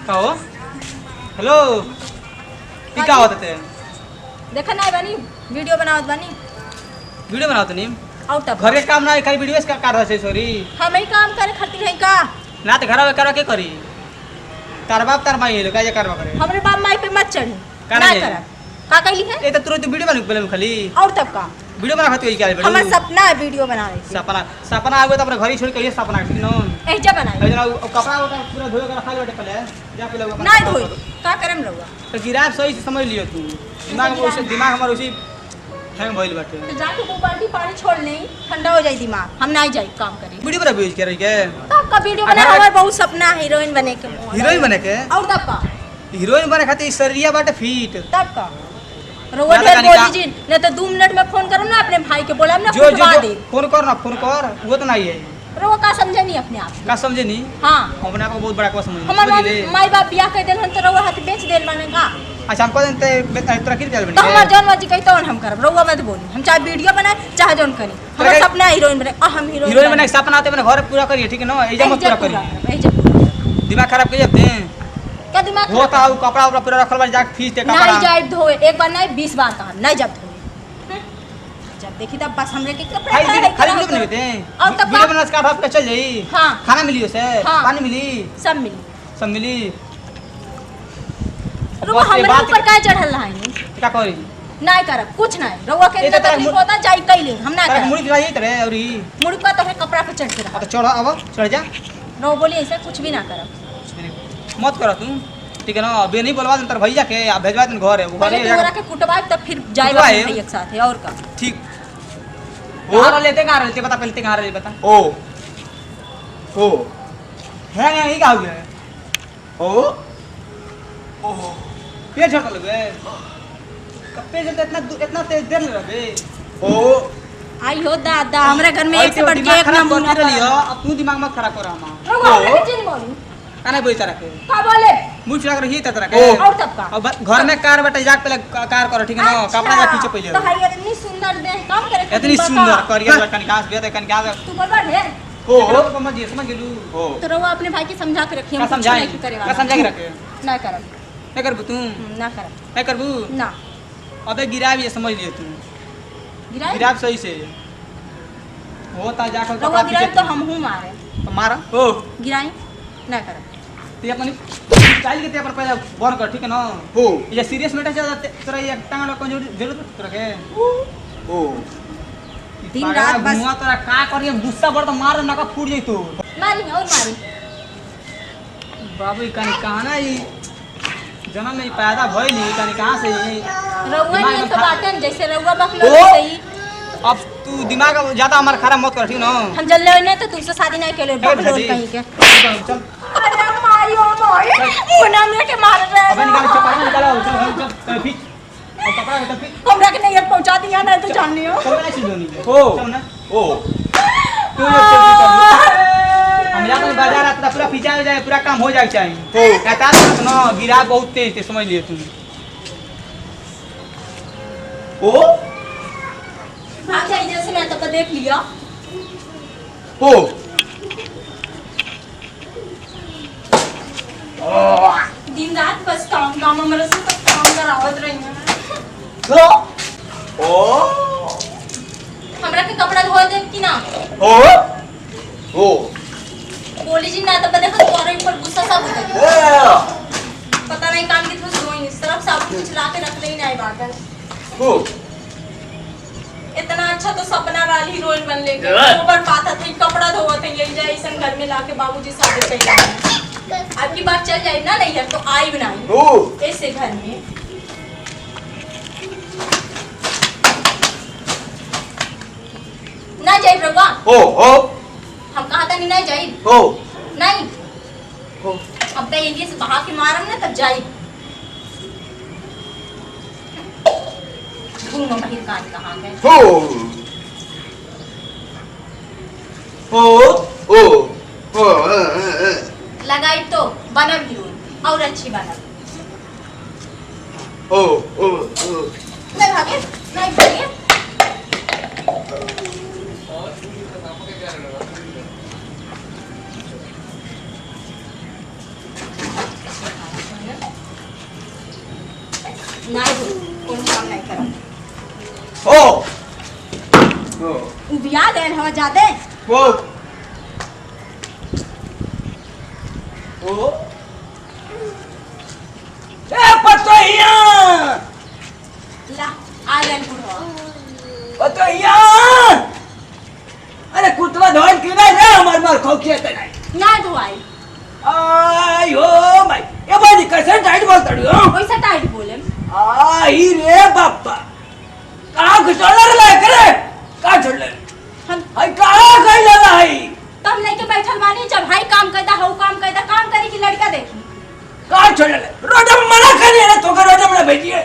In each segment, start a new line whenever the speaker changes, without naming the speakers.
कहो हेलो की का होत ते
देखा नहीं बानी वीडियो बनावत बानी।
वीडियो बनावत नी
आउट ऑफ
घर के काम ना खाली वीडियो का कर रहे सॉरी
हम ही काम करे खातिर है का
ना तो घर में करो के करी तार बाप तार माई लोग क्या करवा करे
हमरे बाप माई पे मत चढ़ी
का
ना
नहीं?
कर का कहली है
ए तो तुरंत वीडियो बना पहले खाली
और तब का
वीडियो बना खाती क्या बेटा
हमारा सपना है वीडियो बनावे के
सपना सपना आगे तो अपने घर ही छोड़ के ये सपना ठीक न
एजा बनाई
है ना कपड़ा वपड़ा पूरा धोए के रखा बेटे पहले जा पहले वो
ना धोई का करम रहुआ
तो गिराब सही से समझ लियो तू दिमाग हमार उसी हैंग भइल बाटे
तो जाके दो बाल्टी पानी छोड़ ले ठंडा हो जाए दिमाग हम नहीं जाई काम करे
वीडियो बना यूज कर रही के
तब का वीडियो बना हमारा बहुत सपना है हीरोइन बने के
हीरोइन बने के
और तब का
हीरोइन बने खातिर शरीरिया बाटे फिट
तब का रोवा
ना तो
ढेर
कनिका-
बोली जी नहीं तो 2 मिनट में फोन करो ना अपने भाई के बोला ना
जो
कुटवा दे
फोन कर ना फोन कर वो तो नहीं है
रोवा का समझे नहीं अपने आप
का समझे नहीं
हां
अपने आप को बहुत बड़ा को समझ
हमार माई बाप बियाह कर देल हन तो रोवा हाथ बेच देल माने का
अच्छा हमको देते तोरा की चल
तो हमार जौन मर्जी कही तो हम करब रोवा मत बोली हम चाहे वीडियो बनाए चाहे जौन करी हमारा
तोरा-
सपना है हीरोइन बने और हम
हीरोइन बने के सपना आते मैंने घर पूरा करिए ठीक है ना एजा मत पूरा करिए दिमाग खराब कर जाते हैं
क्या दिमाग
वो तो आउ कपड़ा उपड़ा पूरा रखल बा जाके फीस ते कपड़ा
नहीं जाए धोए एक बार नहीं 20 बार कहा नहीं जब धोए जब देखी तब बस हमरे के कपड़ा
खाली वीडियो बनाते हैं
और तब
वीडियो बना के काट के चल जाई
हाँ।
खाना मिली उसे
हाँ।
पानी मिली
सब मिली
सब मिली
रोवा
बस ये
हमरे
बात-
ऊपर का चढ़ल है
क्या करी
नहीं करब कुछ नहीं रोवा के
ये तो तेरा
तकलीफ
मुड़-
होता जाई कैली हम ना
तारा
करब
मुड़ी गिराई तरह और ही
मुड़ी का तो कपड़ा पे चढ़ के रहा
अब चढ़ अब चढ़ जा
रो बोली ऐसे कुछ भी ना करब
मत कर तू ठीक है ना अबे नहीं बोलवा तर भैया के आ भेजवा दिन घर है वो
पहले
घर
तोरा के कुटवाए तब फिर जाए
कुटवाए?
भाई एक साथ है और का
ठीक कहाँ लेते कहाँ रहते बता पहले कहाँ रहते बता
ओ ओ
है ना यही कहा गया है
ओ
ओह पेड़ झड़ता लगे पेड़ झड़ता इतना तेज देर लग रहे
ओ
आई हो दादा हमारे घर में एक से बढ़ के एक
खराब
नमूना
कर लियो
पड़ा।
अब तू दिमाग मत खराब कर रहा
रोवा हमरे के चिन बोली
काने बोल तरह के
का बोले
मुझ लग रही तरह के
ओ।
और तब का
अब घर में कार बेटा जाके पहले कार करो ठीक है ना कपड़ा का पीछे पहले
तो हाय इतनी सुंदर दे काम करे
इतनी सुंदर करिए लड़का निकास बिया कन क्या
तू बर्बाद है
ओ
ओ समझ ये समझ गेलू
ओ
तो रोवा अपने भाई के समझा के रखिए
क्या
हम कुछ
समझाए
नहीं करे
क्या समझा के रखे
ना करब
नहीं करबू तू
ना करब
नहीं करबू
ना
अबे गिरा भी समझ लिए तू
गिराए
गिरा सही से होता जाकर
रोवा
कपड़ा
गिराए
पीछे
तो हम हूं मारे
तो मारा ओ
गिराए ना करब
ते अपन स्टाइल के ते अपन पहले बंद कर ठीक है ना
ओ
ये सीरियस मैटर चल तोरा ये टांगल को जरूरत तोरा के
ओ
दिन रात बस
मुआ तोरा का करिए गुस्सा बढ़ तो मार ना का फूट जाई तू
मारी और मारी
बाबू कनी कहां ना ई जन्म में पैदा भइली कनी कहां से ई
रउआ
दिमाग
नहीं
में
तो
खा-
बाटन जैसे रउआ बकलो
ओ!
सही
अब तू दिमाग ज्यादा हमारा खराब मत कर ठीक ना
हम जल ले नहीं तो तुमसे शादी नहीं केले बकलो
बेटी।
कहीं के
चल
अरे मारियो मोए मुना में के मार रहे
अबे निकाल चपाई निकालो चल चल चल फिर और कपड़ा उठा फिर
हमरा के नहीं पहुंचा दिया नहीं तो जान लियो
चल ना सीधोनी
ओ
चल ना
ओ
तू ये चल हम जाते हैं बाजार आता पूरा पिचा हो जाए पूरा काम हो जाए चाहिए
ओ
कहता है ना गिरा बहुत तेज थे समझ लिए तुम
ओ
अच्छा जैसे मैं तो देख लिया
ओ
दिन रात बस काम मेरे से तो काम करावत रही है
ओ
हमरा के कपड़ा धो दे कि ना
ओ ओ
बोली जी ना तो देखो तुम्हारे ऊपर गुस्सा सब उतर गया पता नहीं काम कितना सुनो ही सिर्फ सब कुछ ला के रख ले नहीं बात है
ओ
इतना अच्छा तो सपना वाली हीरोइन बन लेके ऊपर पाता थी कपड़ा धोवत है यही जाए ऐसा घर में लाके बाबूजी शादी कर अब की बात चल जाए ना नहीं है तो आई बनाई
ओ
ऐसे घर में ना जाए रवा
ओ ओ
हम कहा था नहीं जाए
ओ
नहीं
ओ
अब तो इंडिया से बाहर के मारम ना तब जाए घूमो महिर कान कहाँ गए
ओ ओ ओ
लगाई तो बनब हीरोइन और अच्छी बनब
ओ ओ ओ
नहीं भागे नहीं भागे नहीं धोई कौन काम नहीं करब
हो हो
उबिया देन हवा जाते
हो हो ए पतोहिया
ला आ गए बुढ़वा
पतोहिया अरे कुतवा धोन की नहीं हमर मार खोखिया त नहीं
ना धोई
आयो भाई ये बानी कैसे टाइट बोल तड़ियो
वैसा टाइट बोले
आई रे बापा कहां घुसोला रे करे का छोड़ले
हम
आई कहां गइल रही
तब लेके बैठल बानी जब भाई काम करता हऊ काम करता काम करे की लड़का देखी
का छोड़ले रोड में मना करिए ना तो रोड में भेजिए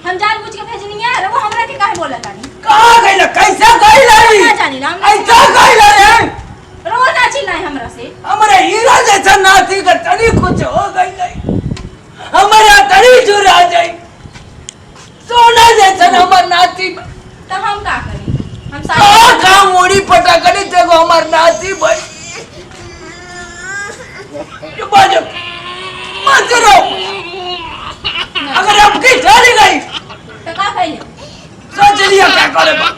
हम जानबूझ के भेजनी है वो हमरा के काहे बोला तानी
कहां गइल कैसे गइल रही
ना जानी ना
ऐसा गइल रे
रोज ना चिल्लाए हमरा से
हमारे हीरा जैसा नाती का तनी कुछ हो गई नहीं हमारा तनी चुरा जाई सोना जैसा हमार नाती
तो हम का करी हम
का
सारे
काम मोड़ी पटा करी तेको हमार नाती भाई ये बाजो मत रो अगर आपकी चली गई
तो का कइले
सोच लिया क्या करे बा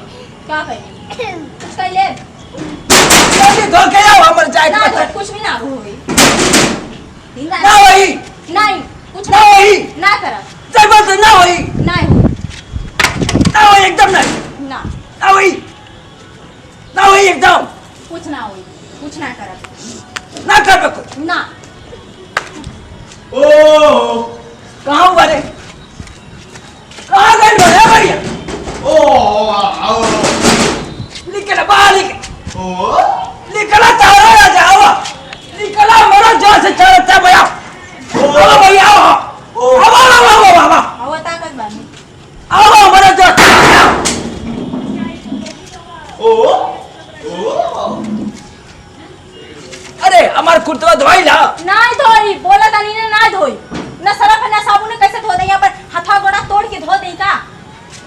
का कइले कुछ कइले
जल्दी धो के आओ हमर चाय
ना
का
कुछ भी ना होई
ना वही
नहीं कुछ
ना वही
ना कर
चाय बस ना वही
नहीं
ना वही एकदम नहीं
ना
ना वही ना वही एकदम
कुछ ना होई कुछ ना कर
ना कर कुछ
ना
ओ कहाँ बने कहाँ गए बड़े बढ़िया
ओ आओ
निकल बाहर निकल
ओ
निकला तारा ना जाओ निकला मरो जो से चलता भैया ओ भैया आओ आओ
हवा ताकत बानी
आओ मरो जो
ओ ओ
अरे हमार कुर्ता धोई ला
ना धोई बोला तानी ने ना धोई ना सरफ ना साबुन कैसे धो दे यहाँ पर हाथा गोड़ा तोड़ के धो दे का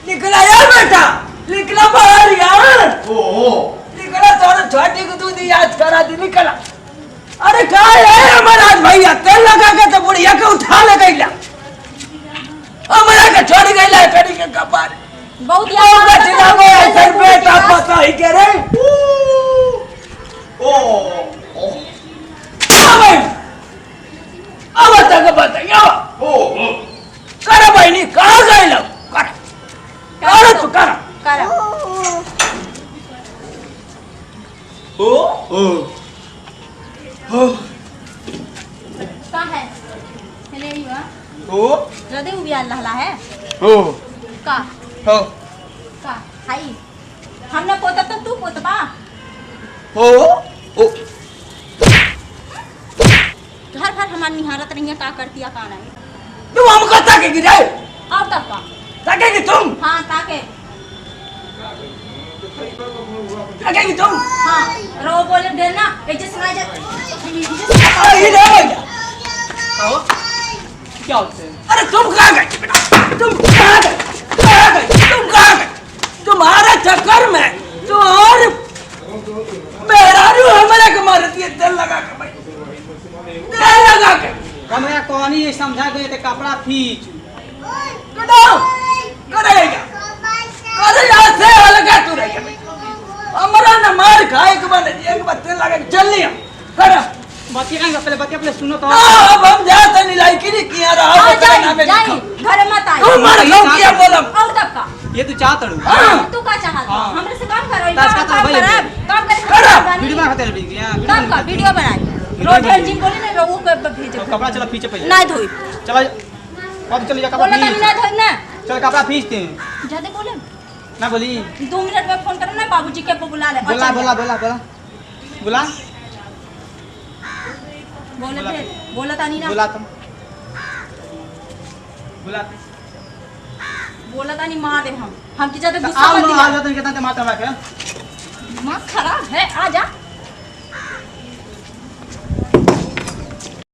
निकला यार बेटा निकला बाहर यार
ओ
निकला तो छोटी को दूध याद करा दी निकला अरे क्या है हमारा आज भैया तेल लगा के तो बुढ़िया के उठा ले गईला हमारा के छोड़ गईला कड़ी के कपार
बहुत
ओ बचना वो ऐसे बेटा पता ही के रे
ओ
अब तक बताइए
ओ
कर बहनी कहाँ गईला कर तू कर
करा
ओ
ओ ओ
का है हेले युवा
ओ
जदे उबिया लहला है
ओ
का
हो
का हाई हमने पोता तो तू पोतबा
ओ ओ
घर भर हमार निहारत रही है का करती है का नहीं
तुम हमको ताके गिराए
और तब का
ताकेगी तुम
हाँ ताके
ताकेगी तुम
हाँ रो बोले देना ऐसे सुनाई जा
आई रे भैया
आओ क्या होते हैं
अरे तुम कहाँ गए बेटा तुम कहाँ गए तुम कहाँ गए तुम्हारे चक्कर में तो और मेरा रू हमारे को मारती है तेल लगा के भाई तेल लगा के
हमरा कहानी ये समझा गए थे कपड़ा खींच
कटाओ करेगा करेगा से अलगा तू रह गया हमारा न मार खाए एक बार तेल लगा के चल लिया कर
बतियाएंगे पहले सुनो तो
अब हम जाते नहीं लायकी नहीं किया रहा
हाँ
तेरे नाम में
जाई
लिखा।
घर मत आई
तू मार खाओ किया बोला
और तब का
ये तू चाहता हूँ
हाँ।
तू का चाहत
हाँ।
हमरे से काम करो
ताश का तो
काम
भाई है।
काम करे
करा।
वीडियो बना खाते हैं
तब का वीडियो बनाई रोड जिन बोले ना वो भेजे
कपड़ा चलो खींचे पहले
ना धोई
चलो अब चलो जा कपड़ा
बोला
खींच
ना धोई ना
चल कपड़ा खींचते हैं
जाते बोले
ना बोली
2 मिनट में फोन करो ना बाबूजी के बुला ले
बोला बोला बोला बोला बोला
बोले थे बोला तानी ना
बोला तुम बोला
बोला तानी मार दे हम की ज्यादा गुस्सा
आओ
मत
आ
दिला
जाते हैं कितना मारता है
दिमाग खराब है आ जा